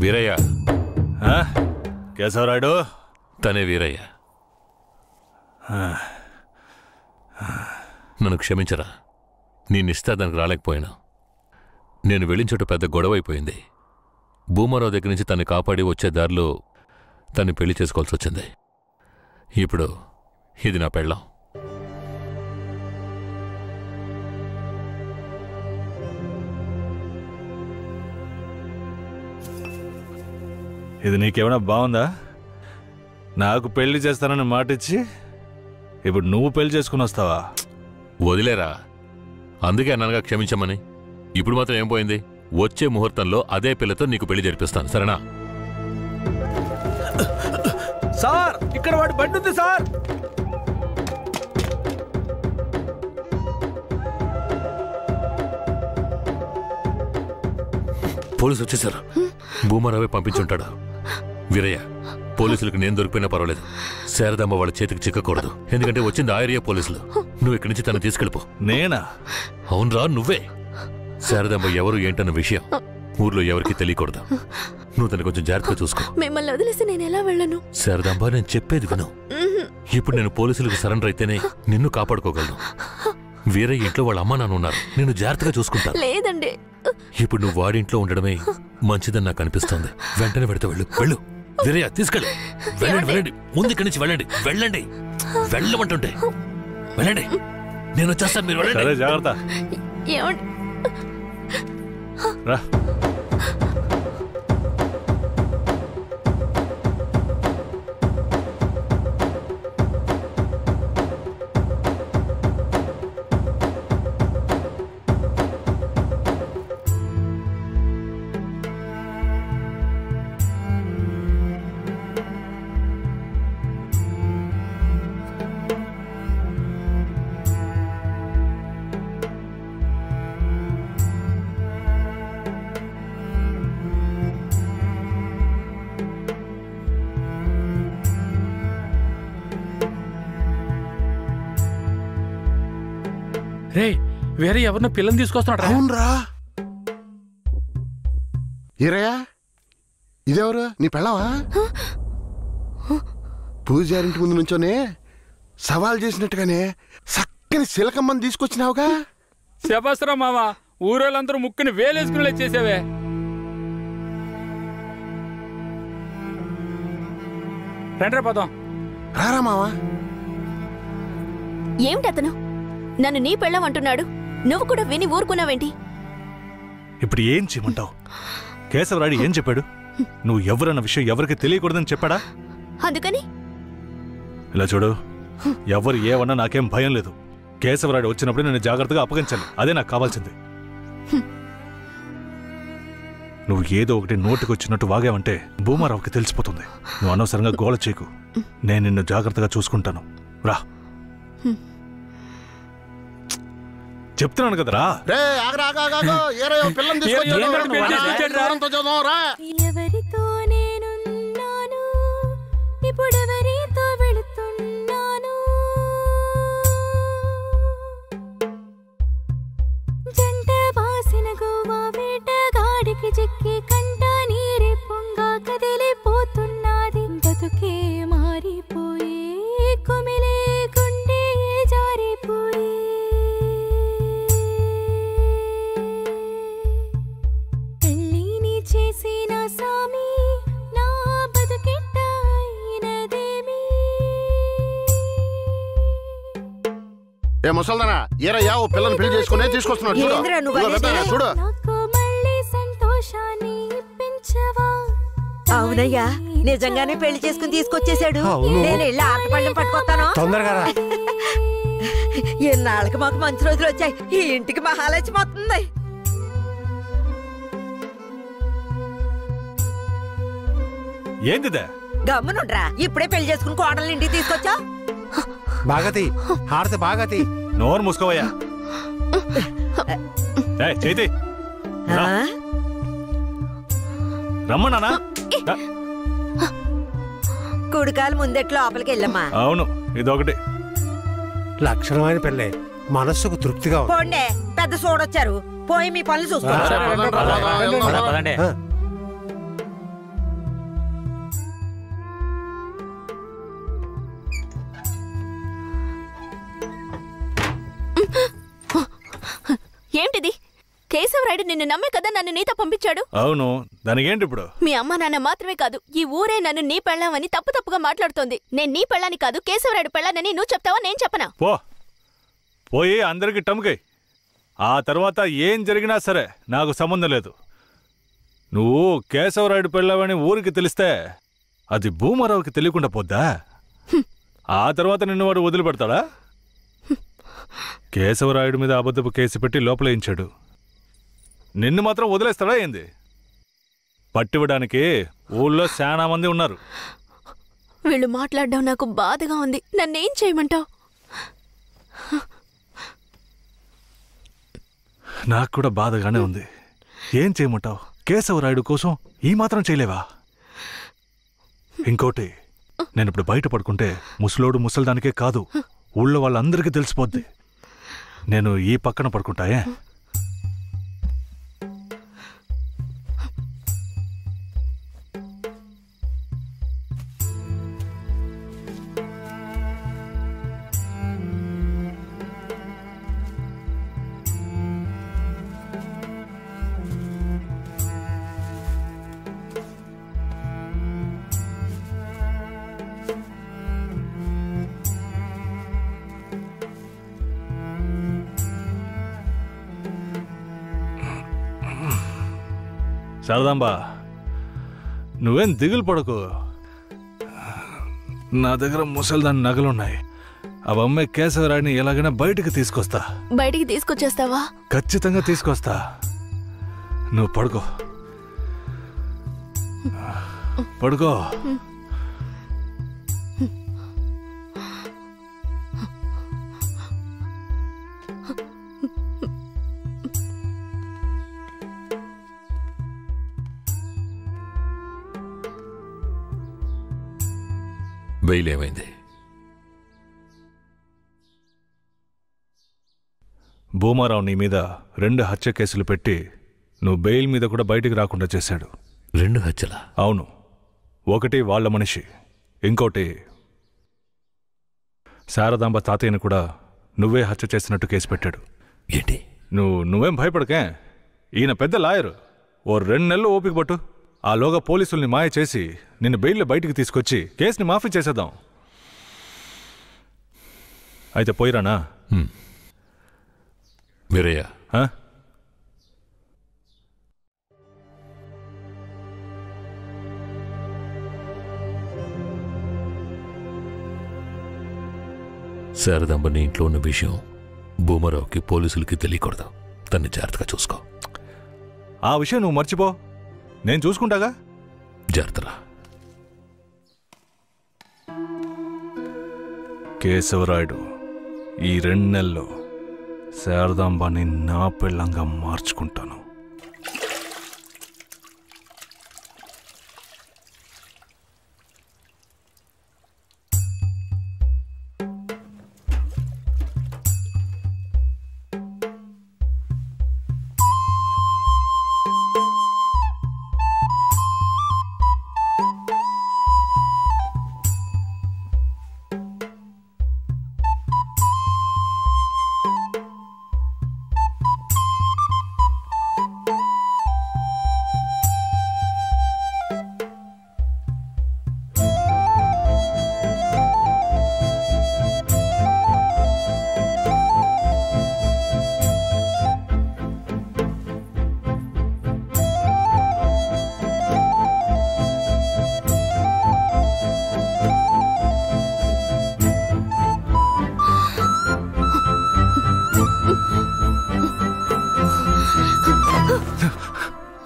వీరయ్య. కేశవరాయుడు తనే వీరయ్య. నన్ను క్షమించరా. నేనిస్తా దానికి రాలేకపోయినా. నేను వెళ్ళిన చోట పెద్ద గొడవ అయిపోయింది. భూమారావు దగ్గర నుంచి తను కాపాడి వచ్చే దారిలో తను పెళ్లి చేసుకోవాల్సి వచ్చింది. ఇప్పుడు ఇది నా పెళ్ళాం. ఇది నీకేమైనా బాగుందా? నాకు పెళ్లి చేస్తానని మాటిచ్చి ఇప్పుడు నువ్వు పెళ్లి చేసుకుని వస్తావా? వదిలేరా. అందుకే అన్నగా క్షమించమని. ఇప్పుడు మాత్రం ఏం పోయింది? వచ్చే ముహూర్తంలో అదే పిల్లతో నీకు పెళ్లి జరిపిస్తాను, సరేనా? సార్, ఇక్కడ వాడి బండి ఉంది సార్. పోలీసు వచ్చేసారు. భూమారావే పంపించుంటాడు. వీరయ్య, పోలీసులకు నేను దొరికిపోయినా పర్వాలేదు. శారదమ్మ వాళ్ళ చేతికి చిక్కకూడదు. ఎందుకంటే వచ్చింది ఆ ఏరియా పోలీసులు. నువ్వు ఇక్కడి నుంచి తను తీసుకెళ్ళిపో. నేనా? అవునరా, నువ్వే. శారదమ్మ ఎవరు ఏంటన్న విషయం ఊర్లో ఎవరికి తెలియకూడదు. నువ్వు తను కొంచెం జాగ్రత్తగా చూసుకో. మిమ్మల్ని వదిలేసి నేను ఎలా వెళ్ళను? శారదమ్మ, నేను చెప్పేది విను. ఇప్పుడు నేను పోలీసులకు సరెండర్ అయితేనే నిన్ను కాపాడుకోగలను. వీరయ్య ఇంట్లో వాళ్ళ అమ్మ నాన్న ఉన్నారు. నేను జాగ్రత్తగా చూసుకుంటా. లేదండి, ఇప్పుడు నువ్వు వాడింట్లో ఉండడమే మంచిదని నాకు అనిపిస్తోంది. వెంటనే పెడతా. వెళ్ళు వెళ్ళు. వీరయ్య, తీసుకెళ్ళు. వెళ్ళండి వెళ్ళండి. ముందు ఇక్కడి నుంచి వెళ్ళండి. వెళ్ళండి, వెళ్ళమంటుంటే వెళ్ళండి. నేను వచ్చేస్తాను, మీరు వెళ్ళండి. జాగ్రత్త. రా. రే, వేరే ఎవరినో పిల్లని తీసుకొస్తున్నాడు. అవునరా. ఈరయ్యా, ఇదెవరు? నీ పెళ్ళావా? పూజారింటి ముందు నుంచోనే సవాల్ చేసినట్టుగానే చక్కని శిలకమ్మని తీసుకొచ్చినావుగా. శభాస్రా మామ, ఊరోళ్ళందరూ ముక్కుని వేలేసుకుని చేసావే. రండ్రా పదం. రారా మావా. ఏమిటి అతను నన్ను నీ పెళ్ళమంటున్నాడు? నువ్వు కూడా విని ఊరుకున్నావేంటి? ఇప్పుడు ఏం చేయమంటావు? కేశవరాయుడు ఏం చెప్పాడు? నువ్వు ఎవరన్న విషయం ఎవరికి తెలియకూడదని చెప్పాడా? అందుకని ఇలా చూడు, ఎవరు ఏమన్నా నాకేం భయం లేదు. కేశవరాయుడు వచ్చినప్పుడు నేను జాగ్రత్తగా అప్పగించాలి. అదే నాకు కావాల్సింది. నువ్వు ఏదో ఒకటి నోటికొచ్చినట్టు వాగావంటే భూమారావుకి తెలిసిపోతుంది. నువ్వు అనవసరంగా గోల చేయకు. నేను నిన్ను జాగ్రత్తగా చూసుకుంటాను. రా. చెప్తున్నాను కదరా. ఎవరితో నేనున్నాను, ఇప్పుడెవరితో వెళుతున్నాను? జంట బాసిన గోవా వేటగాడికి చిక్కి కంట నీరే పొంగా కదిలిపోతున్నది. బతుకే మారిపోయి కుమిలే గుండె జారిపోయి చేసిన సామి నా బతుకెట్ట అయినదేమి? ఏ ముసల్దానా, ఏరయ్యా ఓ పిల్లని పెళ్లి చేసుకునే తీసుకొస్తున్నాడు. చూడు. నాకు మళ్ళీ సంతోషాన్ని ఇప్పించవా? అవునయ్యా, నిజంగానే పెళ్లి చేసుకుని తీసుకొచ్చేసాడు. నేను వెళ్ళి ఆటపళ్ళం పట్టుకొస్తాను. తొందరగా. ఎన్నాళ్ళకి మాకు మంచి రోజులు వచ్చాయి. ఈ ఇంటికి మహాలక్ష్మి వస్తుంది. ఏందిదే? గమ్మునుండ్రా. ఇప్పుడే పెళ్లి చేసుకుని కోడలు ఇంటికి తీసుకొచ్చా. బాగతి హారతి బాగతి. నోరు మూసుకోవయ్యా. చేతి రమ్మన్నానా? కుడికాలు ముందెట్లు లోపలికి వెళ్ళమ్మా. అవును, ఇదొకటి లక్షణమైన పెళ్ళే. మనస్సుకు తృప్తిగా పోండే. పెద్ద సోడొచ్చారు. పోయి మీ పనులు చూసుకోండి. కేశవరాయుడు నిన్ను నమ్మే కదా నన్ను నీతో పంపించాడు. అవును, దానికేంటి ఇప్పుడు? మీ అమ్మ నాన్న మాత్రమే కాదు, ఈ ఊరే నన్ను నీ పెళ్ళామని తప్పుగా మాట్లాడుతోంది. నేను నీ పెళ్ళాని కాదు, కేశవరాయుడు పెళ్ళానని నువ్వు చెప్తావా, నేను చెప్పనా? పోయి అందరికి టమ్కై. ఆ తర్వాత ఏం జరిగినా సరే నాకు సంబంధం లేదు. నువ్వు కేశవరాయుడు పెళ్ళావని ఊరికి తెలిస్తే అది భూమారావుకి తెలియకుండా పోద్దా? ఆ తర్వాత నిన్ను వాడు వదిలిపెడతాడా? కేశవరాయుడు మీద అబద్ధపు కేసు పెట్టి లోపలేయించాడు. నిన్ను మాత్రం వదిలేస్తాడా ఏంది? పట్టివ్వడానికి ఊళ్ళో చాలా మంది ఉన్నారు. వీళ్ళు మాట్లాడడం నాకు బాధగా ఉంది. నన్నేం చేయమంటావు? నాకు కూడా బాధగానే ఉంది. ఏం చేయమంటావు? కేశవరాయుడు కోసం ఈ మాత్రం చేయలేవా? ఇంకోటి, నేను ఇప్పుడు బయట పడుకుంటే ముసలోడు ముసల్దానికే కాదు, ఊళ్ళో వాళ్ళందరికీ తెలిసిపోద్ది. నేను ఈ పక్కన పడుకుంటాయే. శారదాంబా, నువ్వేం దిగులు పడకు. నా దగ్గర ముసల్దాని నగలున్నాయి. అవమ్మే కేశవరాయుడిని ఎలాగైనా బయటికి తీసుకొస్తా. బయటికి తీసుకొచ్చేస్తావా? ఖచ్చితంగా తీసుకొస్తా. నువ్వు పడుకో, పడుకో. బెయిల్ ఏమైంది? భూమారావు నీ మీద 2 హత్య కేసులు పెట్టి నువ్వు బెయిల్ మీద కూడా బయటికి రాకుండా చేశాడు. 2 హత్యలా? అవును. ఒకటి వాళ్ళ మనిషి, ఇంకోటి శారదాంబ తాతయ్యని కూడా నువ్వే హత్య చేసినట్టు కేసు పెట్టాడు. ఏంటి? నువ్వేం భయపడకే. ఈయన పెద్ద లాయరు. ఓ 2 నెలలు ఓపిక పట్టు. ఆలోగా పోలీసుల్ని మాయ చేసి నిన్ను బెయిల్లో బయటికి తీసుకొచ్చి కేసుని మాఫీ చేసేద్దాం. అయితే పోయిరానా? వీరయ్య, శారదాంబ నీ ఇంట్లో ఉన్న విషయం భూమారావుకి పోలీసులకి తెలియకూడదు. తన్ని జాగ్రత్తగా చూసుకో. ఆ విషయం నువ్వు మర్చిపో, నేను చూసుకుంటాగా. జాగ్రత్తరా. కేశవరాయుడు ఈ 2 నెలల్లో శారదాంబాని నా పెళ్ళంగా మార్చుకుంటాను.